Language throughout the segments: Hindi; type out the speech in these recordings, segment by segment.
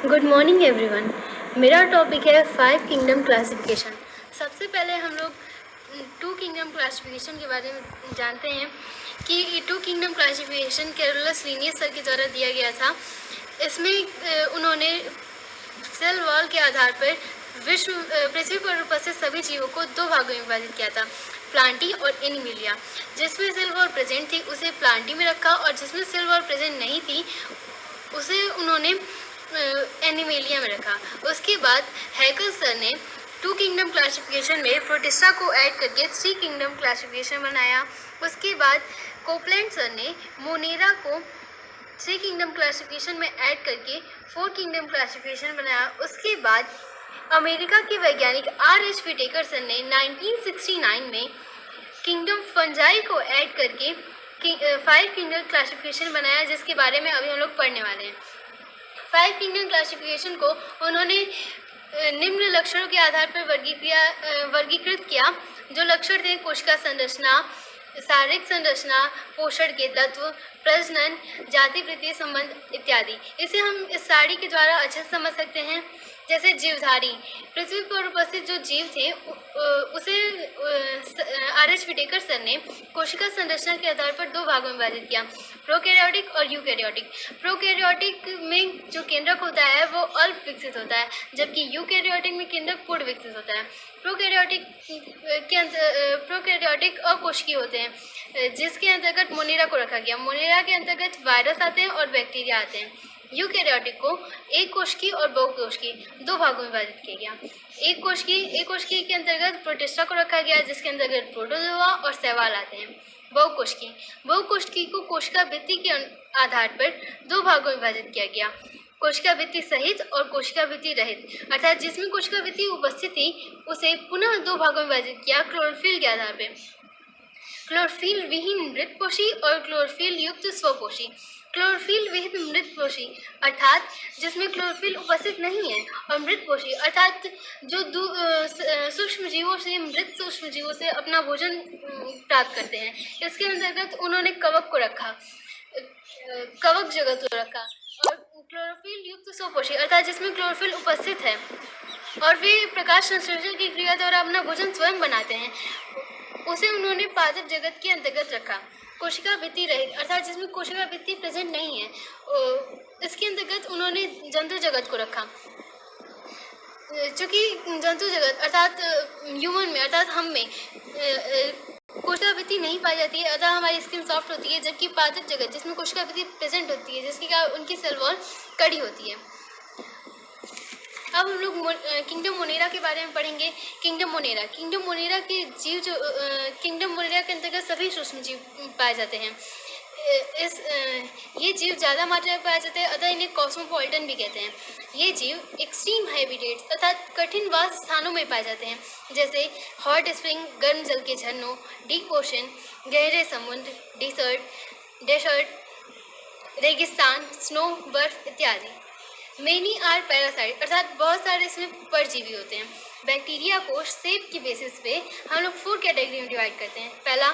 Good morning everyone. मेरा टॉपिक है 5 किंगडम क्लासिफिकेशन। सबसे पहले हम लोग 2 किंगडम क्लासिफिकेशन के बारे में जानते हैं कि 2 kingdom classification Carolus Linnaeus sir के द्वारा दिया गया था। इसमें उन्होंने सेल वॉल के आधार पर पृथ्वी पर उपस्थित सभी जीवों को 2 भागों में विभाजित किया था, प्लांटी और एनिमिलिया। जिसमें सेल वॉल प्रेजेंट थी उसे प्लांटी में रखा और जिसमें सेल वॉल प्रेजेंट नहीं थी उसे उन्होंने एनिमेलिया में रखा। उसके बाद हैकल सर ने 2 किंगडम क्लासिफिकेशन में प्रोटिस्टा को ऐड करके 3 किंगडम क्लासिफिकेशन बनाया। उसके बाद कोपलैंड सर ने मोनेरा को 3 किंगडम क्लासिफिकेशन में ऐड करके 4 किंगडम क्लासिफिकेशन बनाया। उसके बाद अमेरिका के वैज्ञानिक R.H. विटेकर सर ने 1969 में किंगडम फंजाई को ऐड करके 5 किंगडम क्लासिफिकेशन बनाया, जिसके बारे में अभी हम लोग पढ़ने वाले हैं। 5 किंगडम क्लासिफिकेशन को उन्होंने निम्न लक्षणों के आधार पर वर्गीकृत किया। जो लक्षण थे: कोशिका संरचना, शारीरिक संरचना, पोषण के तत्व, प्रजनन, जाति वृत्तीय संबंध इत्यादि। इसे हम इस सारणी के द्वारा अच्छे से समझ सकते हैं। जैसे जीवधारी, पृथ्वी पर उपस्थित जो जीव थे उसे R.H. विटेकर सर ने कोशिका संरचना के आधार पर 2 भागों में विभाजित किया, प्रोकैरियोटिक और यूकैरियोटिक। प्रोकैरियोटिक में जो केंद्रक होता है वो अल्प विकसित होता है, जबकि यूकैरियोटिक में केंद्रक पूर्ण विकसित होता है। प्रोकैरियोटिक अकोशिकीय होते हैं, जिसके अंतर्गत मोनेरा को रखा गया। मोनेरा के अंतर्गत वायरस आते हैं और बैक्टीरिया आते हैं। यूकैरियोटिक को एक कोशिकीय और बहुकोशिकीय 2 भागों में विभाजित किया गया। एक कोशिकीय के अंतर्गत प्रोटिस्टा को रखा गया, जिसके अंतर्गत प्रोटोजोआ और शैवाल आते हैं। बहुकोशिकीय को कोशिका भित्ति के आधार पर 2 भागों में विभाजित किया गया, कोशिका भित्ति सहित और कोशिका भित्ति रहित। अर्थात जिसमें कोशिका भित्ति उपस्थित थी उसे पुनः 2 भागों में विभाजित किया क्लोरोफिल के आधार पर, क्लोरोफिल विहीन मृतपोषी और क्लोरोफिल युक्त स्वपोषी। क्लोरोफिल विहीन मृतपोषी अर्थात जिसमें क्लोरोफिल उपस्थित नहीं है, और मृतपोषी अर्थात जो सूक्ष्म जीवों से, मृत सूक्ष्म जीवों से अपना भोजन प्राप्त करते हैं। इसके अंतर्गत उन्होंने कवक को रखा, कवक जगत को रखा। और क्लोरोफिल युक्त स्वपोषी अर्थात जिसमें क्लोरोफिल उपस्थित है और वे प्रकाश संश्लेषण की क्रिया द्वारा अपना भोजन स्वयं बनाते हैं, उसे उन्होंने पादप जगत के अंतर्गत रखा। कोशिका भित्ति रहित अर्थात जिसमें कोशिका भित्ति प्रेजेंट नहीं है, इसके अंतर्गत उन्होंने जंतु जगत को रखा। चूँकि जंतु जगत अर्थात ह्यूमन में अर्थात हम में कोशिका भित्ति नहीं पाई जाती है, अतः हमारी स्किन सॉफ्ट होती है, जबकि पादप जगत जिसमें कोशिका भित्ति प्रेजेंट होती है, जिसके कारण उनकी सेल वॉल कड़ी होती है। अब हम लोग किंगडम मोनेरा के बारे में पढ़ेंगे। किंगडम मोनेरा के जीव जो किंगडम मोनेरा के अंतर्गत सभी सूक्ष्म जीव पाए जाते हैं। ये जीव ज़्यादा मात्रा में पाए जाते हैं, अतः इन्हें कॉस्मोपॉलिटन भी कहते हैं। ये जीव एक्सट्रीम हैबिटेट्स अर्थात कठिन वास स्थानों में पाए जाते हैं, जैसे हॉट स्प्रिंग गर्म जल के झरनों, डीप ओशन गहरे समुद्र, डेसर्ट रेगिस्तान, स्नो बर्फ इत्यादि। मेनी आर पैरासाइट अर्थात बहुत सारे इसमें परजीवी होते हैं। बैक्टीरिया को शेप के बेसिस पे हम लोग 4 कैटेगरी में डिवाइड करते हैं। पहला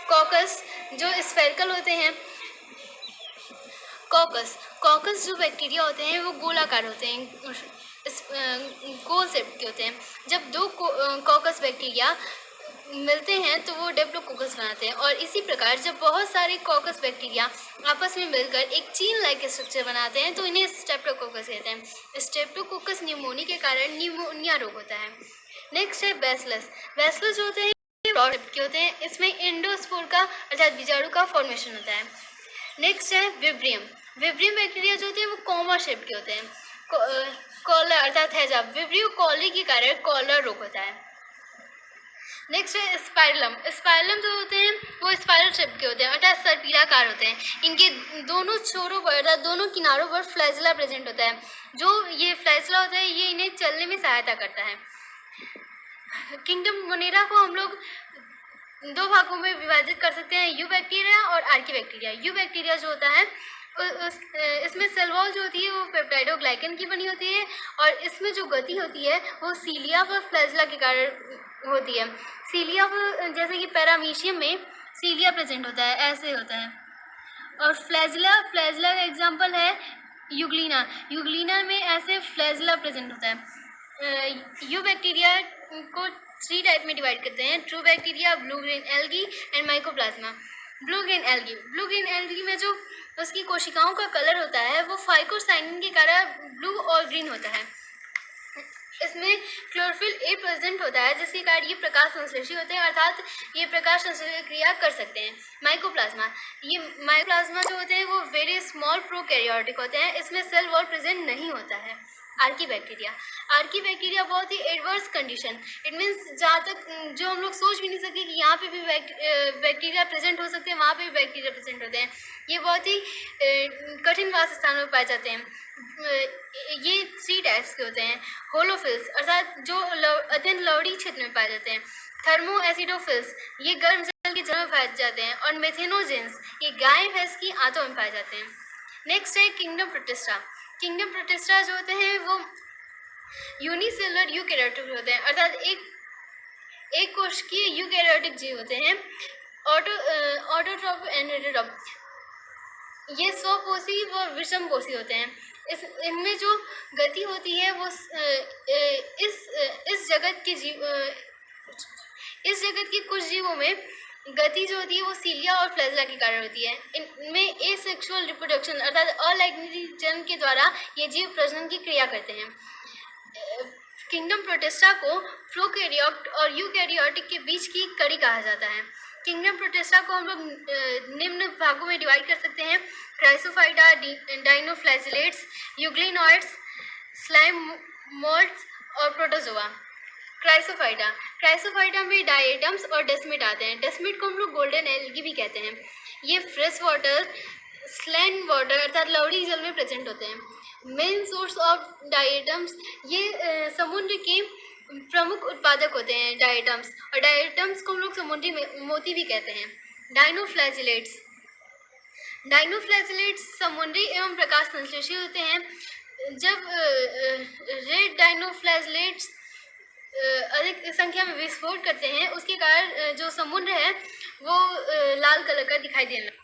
कॉकस, जो स्फेरिकल होते हैं। कॉकस जो बैक्टीरिया होते हैं वो गोलाकार होते हैं, गोल शेप के होते हैं। जब 2 कॉकस बैक्टीरिया मिलते हैं तो वो डेप्लोकोकस बनाते हैं, और इसी प्रकार जब बहुत सारे कॉकस बैक्टीरिया आपस में मिलकर एक चेन लाइक स्ट्रक्चर बनाते हैं तो इन्हें स्ट्रेप्टोकोकस कहते हैं। स्ट्रेप्टोकोकस न्यूमोनिया के कारण न्यूमोनिया रोग होता है। नेक्स्ट है बैसिलस जो होते हैं ब्रॉड शेप के होते हैं, इसमें एंडोस्पोर का अर्थात बीजाणु का फॉर्मेशन होता है। नेक्स्ट है विब्रियम बैक्टीरिया जो होते हैं वो कॉमा शेप के होते हैं। कॉलर अर्थात हैजा, विब्रियो कॉली के कारण कॉलर रोग होता है। नेक्स्ट है स्पाइरलम जो होते हैं वो स्पाइरल शेप के होते हैं अर्थात सर्पिलाकार होते हैं। इनके दोनों छोरों पर अर्थात दोनों किनारों पर फ्लैजिला प्रेजेंट होता है। जो ये फ्लैजिला होता है ये इन्हें चलने में सहायता करता है। किंगडम मोनेरा को हम लोग 2 भागों में विभाजित कर सकते हैं, यू बैक्टीरिया और आर्की बैक्टीरिया। यू बैक्टीरिया जो होता है इसमें सेल वॉल जो होती है वो पेप्टाइडोग्लाइकन की बनी होती है, और इसमें जो गति होती है वो सीलिया व फ्लैजिला के कारण होती है। सीलिया जैसे कि पैरामीशियम में सीलिया प्रेजेंट होता है, ऐसे होता है। और फ्लैजिला का एग्जाम्पल है यूग्लिना में ऐसे फ्लैजिला प्रेजेंट होता है। यू बैक्टीरिया को 3 टाइप में डिवाइड करते हैं, true bacteria, blue green algae and mycoplasma. Blue green algae में जो उसकी कोशिकाओं का कलर होता है वो फाइकोसाइनिन के कारण ब्लू और ग्रीन होता है। इसमें क्लोरोफिल ए प्रेजेंट होता है जिसके कारण ये प्रकाश संश्लेषी होते हैं, अर्थात ये प्रकाश संश्लेषण क्रिया कर सकते हैं। माइकोप्लाज्मा जो होते हैं वो वेरी स्मॉल प्रोकैरियोटिक होते हैं, इसमें सेल वॉल प्रेजेंट नहीं होता है। आर्की बैक्टीरिया बहुत ही एडवर्स कंडीशन, इट मीन्स जहाँ तक जो हम लोग सोच भी नहीं सकते कि यहाँ पे भी बैक्टीरिया प्रेजेंट हो सकते हैं, वहाँ पे भी बैक्टीरिया प्रेजेंट होते हैं। ये बहुत ही कठिन वास स्थानों में पाए जाते हैं। ये 3 टाइप्स के होते हैं। होलोफिल्स अर्थात जो अत्यंत लवड़ी क्षेत्र में पाए जाते हैं। थर्मो एसिडोफिल्स ये गर्म जल के जल में पाए जाते हैं। और मेथेनोजेंस ये गाय भैंस की आंतों में पाए जाते हैं। नेक्स्ट है किंगडम प्रोटिस्टा जो होते हैं वो यूनिसेलुलर यूकैरियोटिक होते हैं, अर्थात एक कोशिकीय यूकैरियोटिक जीव होते हैं। ऑटोट्रॉफ एंड हेटेरोट्रॉफ ये स्वपोषी व विषमपोषी होते हैं। इनमें जो गति होती है वो इस जगत के कुछ जीवों में गति जो होती है वो सीलिया और फ्लैजिला के कारण होती है। इनमें एसेक्सुअल रिप्रोडक्शन अर्थात अलैंगिक जन्म के द्वारा ये जीव प्रजनन की क्रिया करते हैं। किंगडम प्रोटिस्टा को प्रोकैरियोट और यूकैरियोटिक के बीच की कड़ी कहा जाता है। किंगडम प्रोटिस्टा को हम लोग निम्न भागों में डिवाइड कर सकते हैं: Chrysophyta, dinoflagellates, euglenoids, slime moulds और प्रोटोजोआ। क्राइसोफाइटा में डायटम्स और डेस्मिड आते हैं। डेस्मिड को हम लोग गोल्डन एल्गी भी कहते हैं। ये फ्रेश वाटर, स्लैन वाटर अर्थात लवड़ी जल में प्रेजेंट होते हैं। मेन सोर्स ऑफ डायटम्स ये समुद्र के प्रमुख उत्पादक होते हैं डायटम्स, और डायटम्स को हम लोग समुद्री मोती भी कहते हैं। डाइनोफ्लैजिलेट्स समुद्री एवं प्रकाश संश्लेषी होते हैं। जब रेड डाइनोफ्लैजिलेट्स अधिक संख्या में विस्फोट करते हैं उसके कारण जो समुद्र है वो लाल कलर का दिखाई देने लगता है।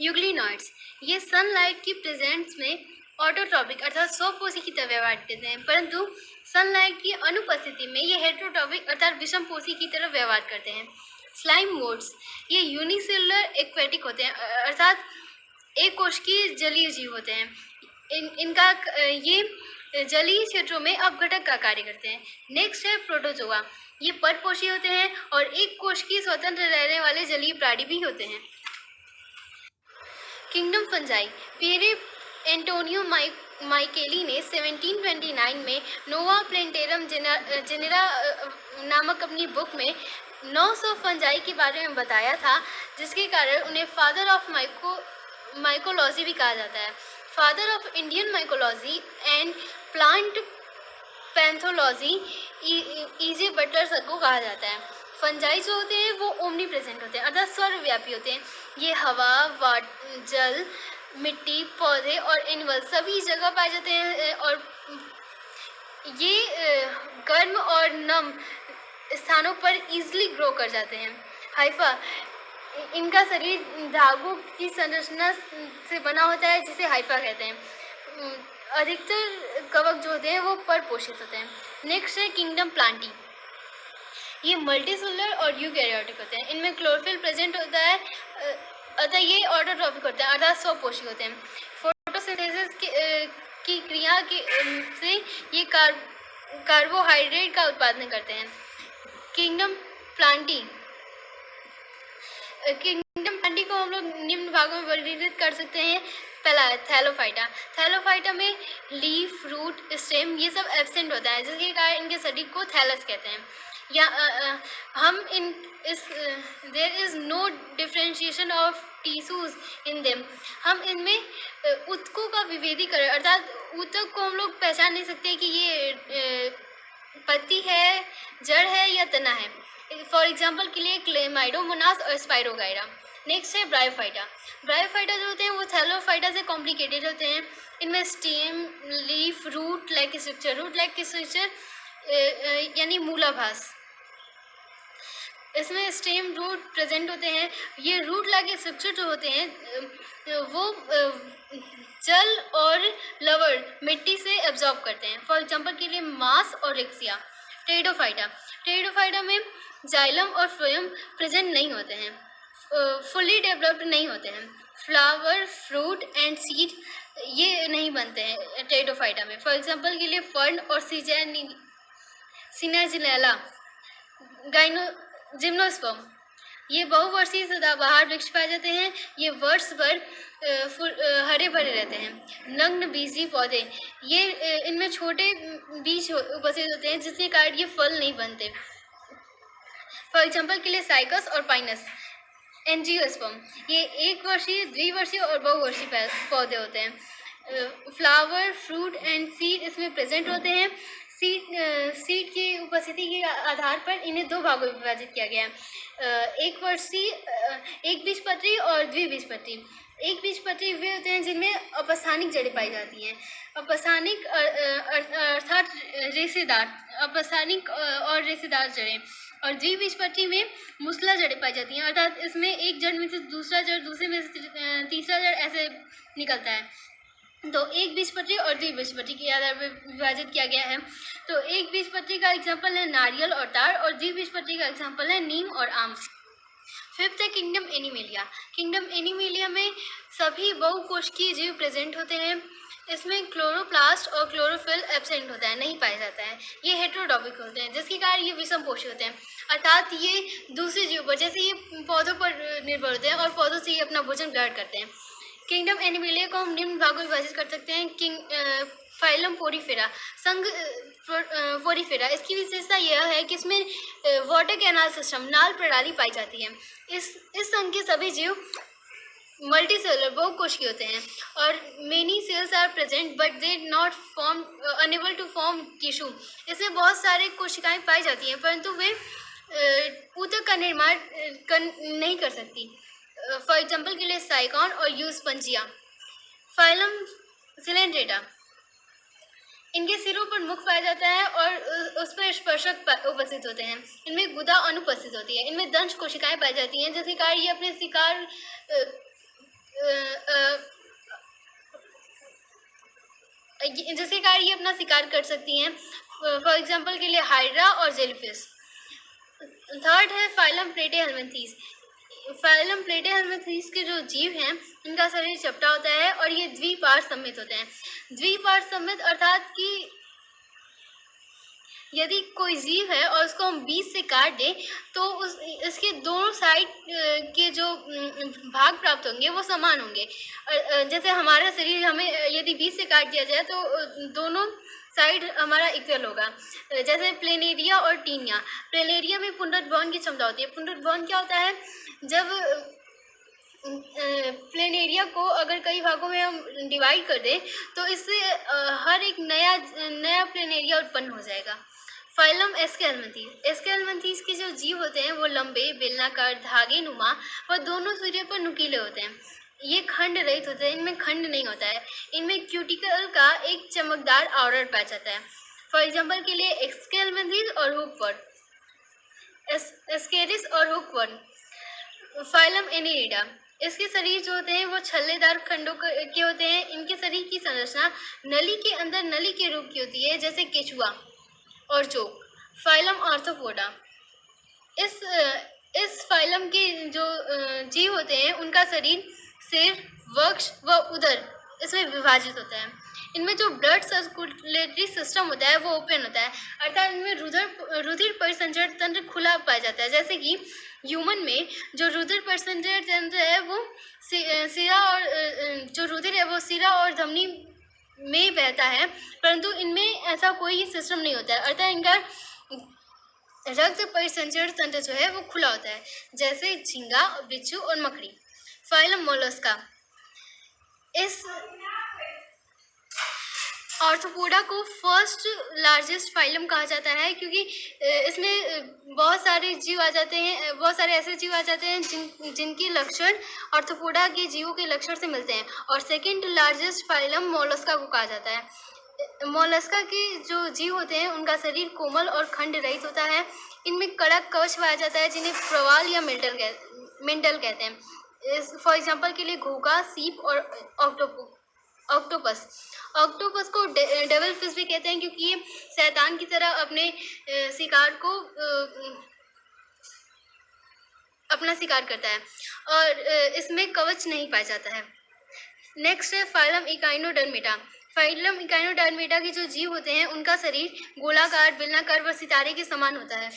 यूग्लिनॉइड्स ये सनलाइट की प्रेजेंस में ऑटोट्रॉपिक अर्थात स्वपोषी की तरह व्यवहार करते हैं, परंतु सनलाइट की अनुपस्थिति में ये हेटेरोट्रॉपिक अर्थात विषमपोषी की तरह व्यवहार करते हैं। स्लाइम मोड्स ये यूनिसेलुलर एक्वेटिक होते हैं, अर्थात एक कोशिकीय जलीय जीव होते हैं। इनका ये जलीय क्षेत्रों में अपघटक का कार्य करते हैं। नेक्स्ट है प्रोटोजोआ, ये परपोषी होते हैं और एक कोशिकीय स्वतंत्र रहने वाले जलीय प्राणी भी होते हैं। किंगडम फंजाई पियरे एंटोनियो माइकेली ने 1729 में नोवा प्लेंटेरम जेनेरा नामक अपनी बुक में 900 फंजाई के बारे में बताया था, जिसके कारण उन्हें फादर ऑफ माइकोलॉजी भी कहा जाता है। Father of Indian mycology and plant pathology E J Butler sir को कहा जाता है। फंजाई जो होते हैं वो ओमनी प्रेजेंट होते हैं अर्थात सर्वव्यापी होते हैं। ये हवा, जल, मिट्टी, पौधे और एनिमल सभी जगह पाए जाते हैं और ये गर्म और नम स्थानों पर इजीली ग्रो कर जाते हैं। हाइफा इनका शरीर धागों की संरचना से बना होता है जिसे हाइफा कहते हैं। अधिकतर कवक जो होते हैं वो परपोषित होते हैं। नेक्स्ट है किंगडम प्लांटी, ये मल्टीसेलुलर और यूकैरियोटिक होते हैं। इनमें क्लोरोफिल प्रेजेंट होता है, अतः ये ऑटोट्रॉपिक होते हैं अर्थात स्वपोषी होते हैं। फोटोसिंथेसिस की क्रिया से ये कार्बोहाइड्रेट का उत्पादन करते हैं। किंगडम प्लांटी को हम लोग निम्न भागों में वर्गीकृत कर सकते हैं। पहला है थैलोफाइटा में लीफ, रूट, स्टेम ये सब एब्सेंट होता है, जिसके कारण इनके शरीर को थैलस कहते हैं। या there is no differentiation of tissues in them, हम इनमें ऊतकों का विभेदीकरण अर्थात ऊतक को हम लोग पहचान नहीं सकते कि ये पत्ती है, जड़ है या तना है। फॉर एग्जाम्पल के लिए क्लेमाइडोमोनास और स्पाइरोगाइरा। नेक्स्ट है ब्रायोफाइटा जो होते हैं वो थैलोफाइटा से कॉम्प्लिकेटेड होते हैं। इनमें stem, leaf, root like structure यानी मूलाभास, इसमें स्टेम रूट प्रेजेंट होते हैं। ये रूट लाइक स्ट्रक्चर जो होते हैं वो जल और लवण मिट्टी से एब्जॉर्ब करते हैं। फॉर एग्जांपल के लिए मास और रेक्सिया। टेरिडोफाइटा में जाइलम और फ्लोएम प्रेजेंट नहीं होते हैं, फुली डेवलप्ड नहीं होते हैं। फ्लावर, फ्रूट एंड सीड ये नहीं बनते हैं टेरिडोफाइटा में। फॉर एग्जांपल के लिए फर्न और सिनेजिनेला, जिम्नोस्पर्म, ये बहुवर्षीय सदाबहार वृक्ष पाए जाते हैं। ये वर्ष भर हरे भरे रहते हैं। नग्न बीजी पौधे, ये इनमें छोटे बीज उपस्थित होते हैं जिसके कारण ये फल नहीं बनते। फॉर एग्जांपल के लिए साइकस और पाइनस। एंजियोस्पर्म, ये एक वर्षीय, द्विवर्षीय और बहुवर्षीय पौधे होते हैं। फ्लावर, फ्रूट एंड सीड इसमें प्रेजेंट होते हैं। सीड की उपस्थिति के आधार पर इन्हें दो भागों में विभाजित किया गया है, एक वर्षीय, एक बीजपत्री और द्विबीजपत्री। एक बीजपत्री वे होते हैं जिनमें अपस्थानिक जड़ें पाई जाती हैं। अपस्थानिक अर्थात रेशेदार, अपस्थानिक और रेशेदार जड़ें। और द्विबीजपत्री में मूसला जड़ें पाई जाती हैं, अर्थात इसमें एक जड़ में से दूसरा जड़, दूसरे में से तीसरा जड़ ऐसे निकलता है। तो एक बीजपत्री और द्विबीजपत्री के आधार पर विभाजित किया गया है। तो एक बीजपत्री का एग्जाम्पल है नारियल और ताड़, और द्विबीजपत्री का एग्जाम्पल है नीम और आम। फिफ्थ है किंगडम एनिमेलिया। किंगडम एनिमेलिया में सभी बहुकोशिकीय जीव प्रेजेंट होते हैं। इसमें क्लोरोप्लास्ट और क्लोरोफिल एब्सेंट होता है, नहीं पाया जाता है। ये हेटेरोटॉपिक होते हैं जिसके कारण ये विषमपोषी होते हैं, अर्थात ये दूसरे जीवों पर, जैसे ये पौधों पर निर्भर होते हैं और पौधों से ये अपना भोजन ग्रहण करते हैं। किंगडम एनिमेलिया को हम निम्न भागों में विभाजित कर सकते हैं। फाइलम पोरीफेरा, संघ पोरीफेरा। इसकी विशेषता यह है कि इसमें वाटर कैनाल सिस्टम, नाल प्रणाली पाई जाती है। इस संघ के सभी जीव मल्टी सेलुलर, बहुकोशिकीय होते हैं, और many cells are present but they not form, unable to form tissue. इसमें बहुत सारे कोशिकाएं पाई जाती हैं परंतु वे ऊतक का निर्माण नहीं कर सकती। फॉर एग्जाम्पल के लिए साइकॉन और यूस्पंजिया। फाइलम सिलेंड्रेटा, इनके सिरों पर मुख पाया जाता है और उस पर स्पर्शक उपस्थित होते हैं। इनमें गुदा अनुपस्थित होती है। इनमें दंश कोशिकाएं पाई जाती हैं जिसके कारण ये अपने शिकार अपना शिकार कर सकती हैं। फॉर एग्जाम्पल के लिए हाइड्रा और जेलीफिश। थर्ड है फाइलम प्लेटेहेल्मिन्थीस। फाइलम प्लेटेहेल्मिन्थीस के जो जीव हैं इनका शरीर चपटा होता है और ये द्विपार्श्व सममित होते हैं। द्विपार्श्व सममित अर्थात कि यदि कोई जीव है और उसको हम बीच से काट दें तो इसके दोनों साइड के जो भाग प्राप्त होंगे वो समान होंगे। जैसे हमारा शरीर, हमें यदि बीच से काट दिया जाए तो दोनों साइड हमारा इक्वल होगा। जैसे प्लेनेरिया और टीनिया। प्लेनेरिया में पुनरुद्भवन की क्षमता होती है। पुनरुद्भवन क्या होता है? जब प्लेनेरिया को अगर कई भागों में हम डिवाइड कर दें तो इससे हर एक नया प्लेनेरिया उत्पन्न हो जाएगा। फाइलम एस्केल्मंथीस। एस्केल्मंथीस के जो जीव होते हैं वो लंबे, बेलनाकार, धागे नुमा व दोनों सिरे पर नुकीले होते हैं। ये खंड रहित होते हैं, इनमें खंड नहीं होता है। इनमें क्यूटिकल का एक चमकदार आवरण पाया जाता है। फॉर एग्जाम्पल के लिए एस्केल्मंथीस और हुकवर्म, एस्केरिस और हुकवर्म। फाइलम एनिलिडा, इसके शरीर जो होते हैं वो छल्लेदार खंडों के होते हैं। इनके शरीर की संरचना नली के अंदर नली के रूप की होती है, जैसे केचुआ और चोक। फाइलम आर्थ्रोपोडा, इस फाइलम के जो जीव होते हैं उनका शरीर सिर, वक्ष व उदर इसमें विभाजित होता है। इनमें जो ब्लड सर्कुलेटरी सिस्टम होता है वो ओपन होता है, अर्थात इनमें रुधिर परिसंचरण तंत्र खुला पाया जाता है। जैसे कि ह्यूमन में जो रुधिर परिसंचरण तंत्र है वो सिरा और जो रुधिर है वो सिरा और धमनी में बहता है, परंतु इनमें ऐसा कोई सिस्टम नहीं होता है, अर्थात इनका रक्त परिसंचरण तंत्र जो है वो खुला होता है, जैसे झींगा, बिच्छू और मकड़ी। फाइलम मोलस्का, इस आर्थ्रोपोडा को फर्स्ट लार्जेस्ट फाइलम कहा जाता है क्योंकि इसमें बहुत सारे जीव आ जाते हैं, बहुत सारे ऐसे जीव आ जाते हैं जिनके लक्षण आर्थ्रोपोडा के जीवों के लक्षण से मिलते हैं। और सेकंड लार्जेस्ट फाइलम मोलस्का को कहा जाता है। मोलस्का के जो जीव होते हैं उनका शरीर कोमल और खंड रहित होता है। इनमें कड़क कवच पाया जाता है जिन्हें प्रवाल या मेंटल कहते हैं। फॉर एग्जाम्पल के लिए घोंघा, सीप और ऑक्टोपस। ऑक्टोपस। ऑक्टोपस को डेविल फिश भी कहते हैं क्योंकि ये शैतान की तरह शिकार को अपना शिकार करता है और इसमें कवच नहीं पाया जाता है। नेक्स्ट है फाइलम इकाइनोडर्मिटा। फाइलम इकाइनोडर्मिटा के जो जीव होते हैं उनका शरीर गोलाकार, बेलनाकार व सितारे के समान होता है।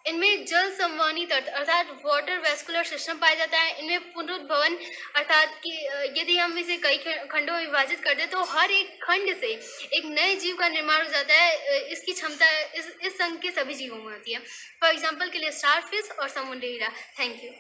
इनमें जल संवहनी तंत्र अर्थात वाटर वेस्कुलर सिस्टम पाया जाता है। इनमें पुनरुद्भवन अर्थात कि यदि हम इसे कई खंडों में विभाजित कर दें तो हर एक खंड से एक नए जीव का निर्माण हो जाता है। इसकी क्षमता इस संघ के सभी जीवों में होती है। फॉर एग्जाम्पल के लिए स्टारफिश और समुद्री हीरा। Thank you.